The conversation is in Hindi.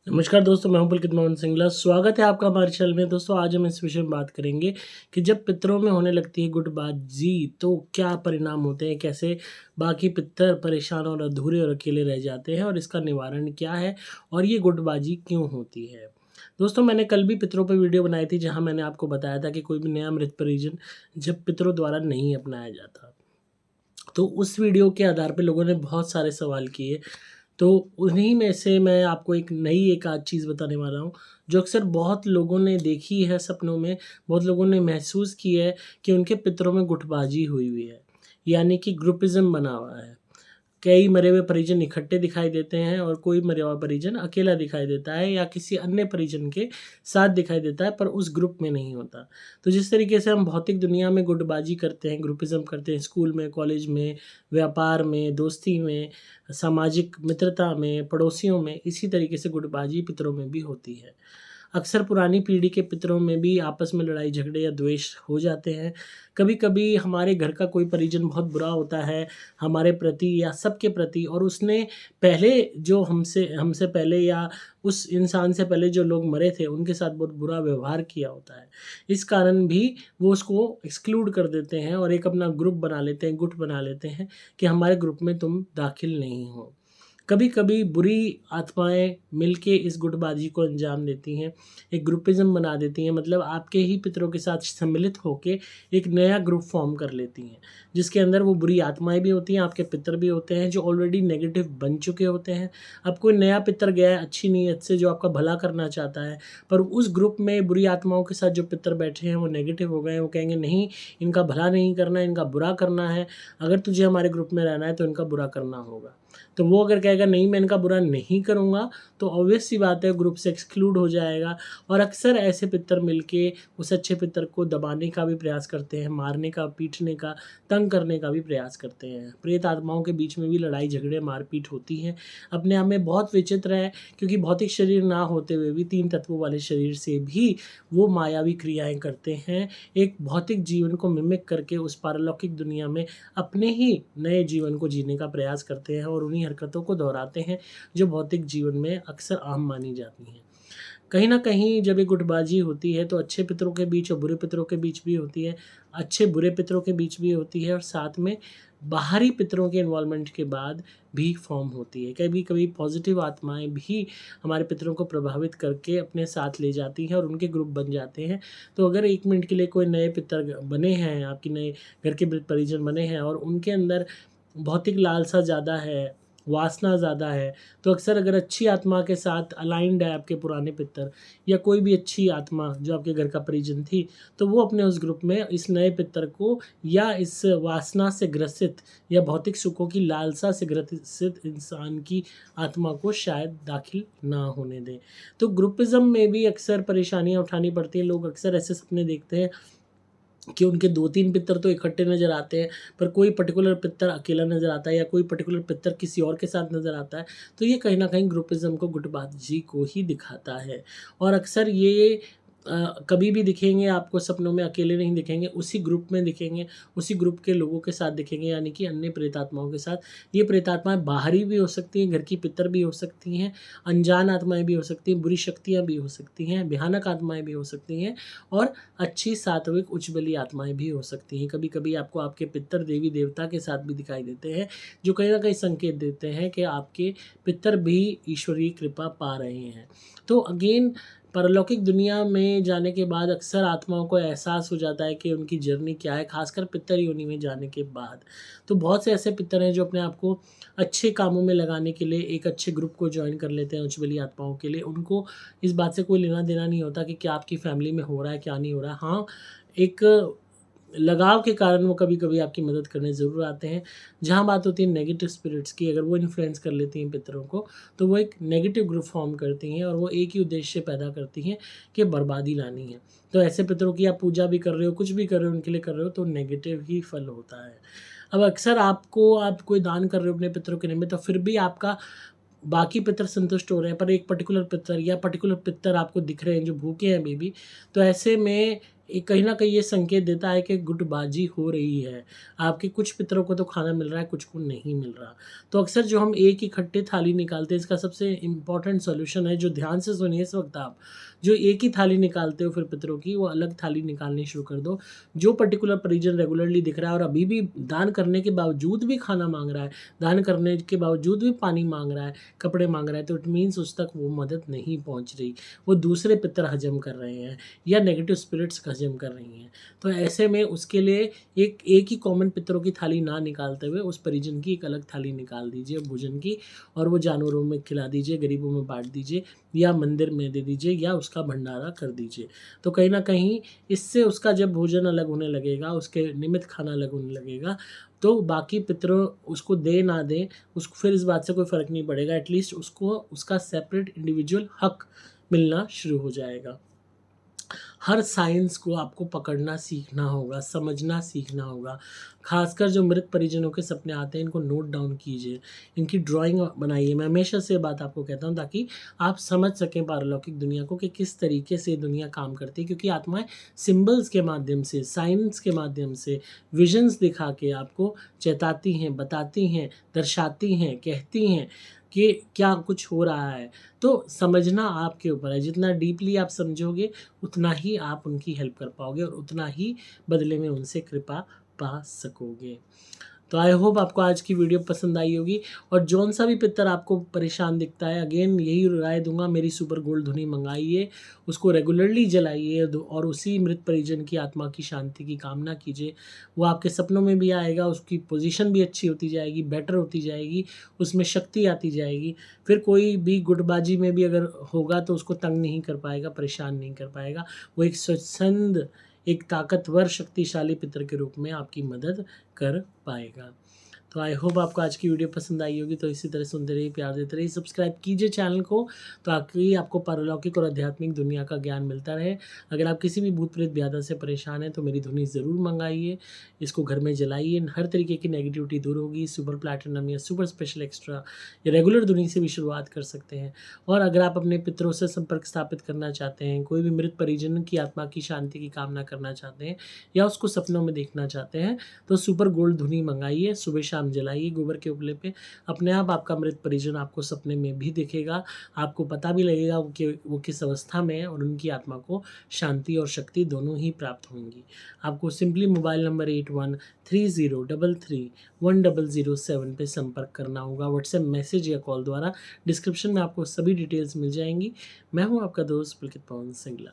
नमस्कार दोस्तों, मैं हूं पुलकित मोहन सिंगला। स्वागत है आपका हमारे चैनल में। दोस्तों, आज हम इस विषय में बात करेंगे कि जब पितरों में होने लगती है गुटबाजी तो क्या परिणाम होते हैं, कैसे बाकी पितर परेशान और अधूरे और अकेले रह जाते हैं और इसका निवारण क्या है और ये गुटबाजी क्यों होती है। दोस्तों, मैंने कल भी पितरों पर वीडियो बनाई थी जहाँ मैंने आपको बताया था कि कोई भी नया मृत परिजन जब पितरों द्वारा नहीं अपनाया जाता, तो उस वीडियो के आधार पे लोगों ने बहुत सारे सवाल किए। तो उन्हीं में से मैं आपको एक आध चीज़ बताने वाला हूँ, जो अक्सर बहुत लोगों ने देखी है सपनों में, बहुत लोगों ने महसूस की है कि उनके पितरों में गुटबाजी हुई हुई है, यानी कि ग्रुपिज़्म बना हुआ है। कई मरे हुए परिजन इकट्ठे दिखाई देते हैं और कोई मरा हुआ परिजन अकेला दिखाई देता है या किसी अन्य परिजन के साथ दिखाई देता है, पर उस ग्रुप में नहीं होता। तो जिस तरीके से हम भौतिक दुनिया में गुटबाजी करते हैं, ग्रुपिज़्म करते हैं, स्कूल में, कॉलेज में, व्यापार में, दोस्ती में, सामाजिक मित्रता में, पड़ोसियों में, इसी तरीके से गुटबाजी पितरों में भी होती है। अक्सर पुरानी पीढ़ी के पितरों में भी आपस में लड़ाई झगड़े या द्वेष हो जाते हैं। कभी-कभी हमारे घर का कोई परिजन बहुत बुरा होता है हमारे प्रति या सबके प्रति, और उसने पहले जो हमसे हमसे पहले या उस इंसान से पहले जो लोग मरे थे उनके साथ बहुत बुरा व्यवहार किया होता है। इस कारण भी वो उसको एक्सक्लूड कर देते हैं और एक अपना ग्रुप बना लेते हैं, गुट बना लेते हैं कि हमारे ग्रुप में तुम दाखिल नहीं हो। कभी-कभी बुरी आत्माएँ मिलके इस गुटबाजी को अंजाम देती हैं, एक ग्रुपिज़्म बना देती हैं, मतलब आपके ही पितरों के साथ सम्मिलित होके एक नया ग्रुप फ़ॉर्म कर लेती हैं, जिसके अंदर वो बुरी आत्माएँ भी होती हैं, आपके पितर भी होते हैं जो ऑलरेडी नेगेटिव बन चुके होते हैं। अब कोई नया पितर गया है अच्छी नीयत से जो आपका भला करना चाहता है, पर उस ग्रुप में बुरी आत्माओं के साथ जो पितर बैठे हैं वो नेगेटिव हो गए हैं, वो कहेंगे नहीं, इनका भला नहीं करना है, इनका बुरा करना है, अगर तुझे हमारे ग्रुप में रहना है तो इनका बुरा करना होगा। तो वो अगर कहेगा नहीं मैं इनका बुरा नहीं करूँगा, तो ऑब्वियस सी बात है ग्रुप से एक्सक्लूड हो जाएगा। और अक्सर ऐसे पितर मिलके उस अच्छे पितर को दबाने का भी प्रयास करते हैं, मारने का, पीटने का, तंग करने का भी प्रयास करते हैं। प्रेत आत्माओं के बीच में भी लड़ाई झगड़े, मारपीट होती है। अपने आप में बहुत विचित्र है, क्योंकि भौतिक शरीर ना होते हुए भी 3 तत्वों वाले शरीर से भी वो मायावी क्रियाएँ करते हैं। एक भौतिक जीवन को मिमिक करके उस पारलौकिक दुनिया में अपने ही नए जीवन को जीने का प्रयास करते हैं और उन्हीं हरकतों को दोहराते हैं जो भौतिक जीवन में अक्सर आम मानी जाती हैं। कहीं न कहीं जब ये गुटबाजी होती है तो अच्छे पितरों के बीच और बुरे पितरों के बीच भी होती है, अच्छे बुरे पितरों के बीच भी होती है और साथ में बाहरी पितरों के इन्वॉल्वमेंट के बाद भी फ़ॉर्म होती है। कभी-कभी पॉज़िटिव आत्माएँ भी हमारे पितरों को प्रभावित करके अपने साथ ले जाती हैं और उनके ग्रुप बन जाते हैं। तो अगर 1 मिनट के लिए कोई नए पितर बने हैं, आपके नए घर के परिजन बने हैं और उनके अंदर भौतिक लालसा ज़्यादा है, वासना ज़्यादा है, तो अक्सर अगर अच्छी आत्मा के साथ अलाइन्ड है आपके पुराने पितर या कोई भी अच्छी आत्मा जो आपके घर का परिजन थी, तो वो अपने उस ग्रुप में इस नए पितर को या इस वासना से ग्रसित या भौतिक सुखों की लालसा से ग्रसित इंसान की आत्मा को शायद दाखिल ना होने दें। तो ग्रुपिज़्म में भी अक्सर परेशानियाँ उठानी पड़ती हैं। लोग अक्सर ऐसे सपने देखते हैं कि उनके 2-3 पितर तो इकट्ठे नज़र आते हैं, पर कोई पर्टिकुलर पितर अकेला नज़र आता है या कोई पर्टिकुलर पितर किसी और के साथ नज़र आता है, तो ये कहीं न कहीं ग्रुपिज़्म को, गुटबाजी को ही दिखाता है। और अक्सर ये कभी भी दिखेंगे आपको सपनों में अकेले नहीं दिखेंगे, उसी ग्रुप में दिखेंगे, उसी ग्रुप के लोगों के साथ दिखेंगे, यानी कि अन्य प्रेतात्माओं के साथ। ये प्रेतात्माएँ बाहरी भी हो सकती हैं, घर की पितर भी हो सकती हैं, अनजान आत्माएँ भी हो सकती हैं, बुरी शक्तियाँ भी हो सकती हैं, भयानक आत्माएँ भी हो सकती हैं और अच्छी सात्विक उच्च बली आत्माएँ भी हो सकती हैं। कभी-कभी आपको आपके पितर देवी-देवता के साथ भी दिखाई देते हैं, जो कहीं न कहीं संकेत देते हैं कि आपके पितर भी ईश्वरीय कृपा पा रहे हैं। तो अगेन पारलौकिक दुनिया में जाने के बाद अक्सर आत्माओं को एहसास हो जाता है कि उनकी जर्नी क्या है, ख़ासकर पितर योनि में जाने के बाद। तो बहुत से ऐसे पितर हैं जो अपने आप को अच्छे कामों में लगाने के लिए एक अच्छे ग्रुप को जॉइन कर लेते हैं उच्च बली आत्माओं के लिए। उनको इस बात से कोई लेना-देना नहीं होता कि क्या आपकी फ़ैमिली में हो रहा है, क्या नहीं हो रहा है। हाँ, एक लगाव के कारण वो कभी-कभी आपकी मदद करने ज़रूर आते हैं। जहाँ बात होती है नेगेटिव स्पिरिट्स की, अगर वो इन्फ्लुएंस कर लेती हैं पितरों को, तो वो एक नेगेटिव ग्रुप फ़ॉर्म करती हैं और वो एक ही उद्देश्य पैदा करती हैं कि बर्बादी लानी है। तो ऐसे पितरों की आप पूजा भी कर रहे हो, कुछ भी कर रहे हो, उनके लिए कर रहे हो, तो नेगेटिव ही फल होता है। अब अक्सर आप कोई दान कर रहे हो अपने पितरों के निमित्त, तो फिर भी आपका बाकी पितर संतुष्ट हो रहे हैं, पर एक पर्टिकुलर पितर आपको दिख रहे हैं जो भूखे हैं अभी भी, तो ऐसे में एक कहीं न कहीं ये संकेत देता है कि गुटबाजी हो रही है। आपके कुछ पितरों को तो खाना मिल रहा है, कुछ को नहीं मिल रहा। तो अक्सर जो हम एक इकट्ठे थाली निकालते हैं, इसका सबसे इम्पोर्टेंट सॉल्यूशन है, जो ध्यान से सुनिए इस वक़्त आप, जो एक ही थाली निकालते हो फिर पितरों की, वो अलग थाली निकालनी शुरू कर दो। जो पर्टिकुलर परिजन रेगुलरली दिख रहा है और अभी भी दान करने के बावजूद भी खाना माँग रहा है, दान करने के बावजूद भी पानी माँग रहा है, कपड़े माँग रहा है, तो इट मीन्स उस तक वो मदद नहीं पहुँच रही। वो दूसरे पितर हजम कर रहे हैं या नेगेटिव स्पिरिट्स हजम कर रही हैं। तो ऐसे में उसके लिए एक ही कॉमन पितरों की थाली ना निकालते हुए उस परिजन की एक अलग थाली निकाल दीजिए भोजन की, और वो जानवरों में खिला दीजिए, गरीबों में बाँट दीजिए या मंदिर में दे दीजिए या उसका भंडारा कर दीजिए। तो कहीं न कहीं इससे उसका जब भोजन अलग होने लगेगा, उसके निमित्त खाना अलग होने लगेगा, तो बाकी पितरों उसको दें ना दें, उसको फिर इस बात से कोई फ़र्क नहीं पड़ेगा। एटलीस्ट उसको उसका सेपरेट इंडिविजुअल हक मिलना शुरू हो जाएगा। हर साइंस को आपको पकड़ना सीखना होगा, समझना सीखना होगा। ख़ासकर जो मृत परिजनों के सपने आते हैं, इनको नोट डाउन कीजिए, इनकी ड्राइंग बनाइए। मैं हमेशा से ये बात आपको कहता हूँ ताकि आप समझ सकें पारलौकिक दुनिया को कि किस तरीके से दुनिया काम करती है, क्योंकि आत्माएँ सिम्बल्स के माध्यम से, साइंस के माध्यम से, विज़न्स दिखा के आपको चेताती हैं, बताती हैं, दर्शाती हैं, कहती हैं कि क्या कुछ हो रहा है। तो समझना आपके ऊपर है, जितना डीपली आप समझोगे उतना ही आप उनकी हेल्प कर पाओगे और उतना ही बदले में उनसे कृपा पा सकोगे। तो आई होप आपको आज की वीडियो पसंद आई होगी, और जौन-सा भी पितर आपको परेशान दिखता है, अगेन यही राय दूँगा, मेरी सुपर गोल्ड धुनी मँगाइए, उसको रेगुलरली जलाइए और उसी मृत परिजन की आत्मा की शांति की कामना कीजिए। वो आपके सपनों में भी आएगा, उसकी पोज़ीशन भी अच्छी होती जाएगी, बेटर होती जाएगी, उसमें शक्ति आती जाएगी। फिर कोई भी गुटबाजी में भी अगर होगा तो उसको तंग नहीं कर पाएगा, परेशान नहीं कर पाएगा। वो एक स्वच्छंद, एक ताकतवर, शक्तिशाली पितर के रूप में आपकी मदद कर पाएगा। तो आई होप आपको आज की वीडियो पसंद आई होगी। तो इसी तरह सुनते रहिए, प्यार देते रहिए, सब्सक्राइब कीजिए चैनल को, ताकि आपको पारलौकिक और आध्यात्मिक दुनिया का ज्ञान मिलता रहे। अगर आप किसी भी भूत प्रेत ब्याधा से परेशान हैं तो मेरी धुनी ज़रूर मंगाइए, इसको घर में जलाइए, हर तरीके की नेगेटिविटी दूर होगी। सुपर प्लैटिनम या सुपर स्पेशल एक्स्ट्रा या रेगुलर धुनी से भी शुरुआत कर सकते हैं। और अगर आप अपने पितरों से संपर्क स्थापित करना चाहते हैं, कोई भी मृत परिजन की आत्मा की शांति की कामना करना चाहते हैं या उसको सपनों में देखना चाहते हैं, तो सुपर गोल्ड धुनी मंगाइए, सुबह शाम जलाइए गोबर के उपले पे। अपने आप आपका मृत परिजन आपको सपने में भी दिखेगा, आपको पता भी लगेगा कि वो किस अवस्था में है, और उनकी आत्मा को शांति और शक्ति दोनों ही प्राप्त होंगी। आपको सिंपली मोबाइल नंबर 8130331007 पे संपर्क करना होगा, व्हाट्सएप मैसेज या कॉल द्वारा। डिस्क्रिप्शन में आपको सभी डिटेल्स मिल जाएंगी। मैं हूँ आपका दोस्त पुलकित पवन सिंगला।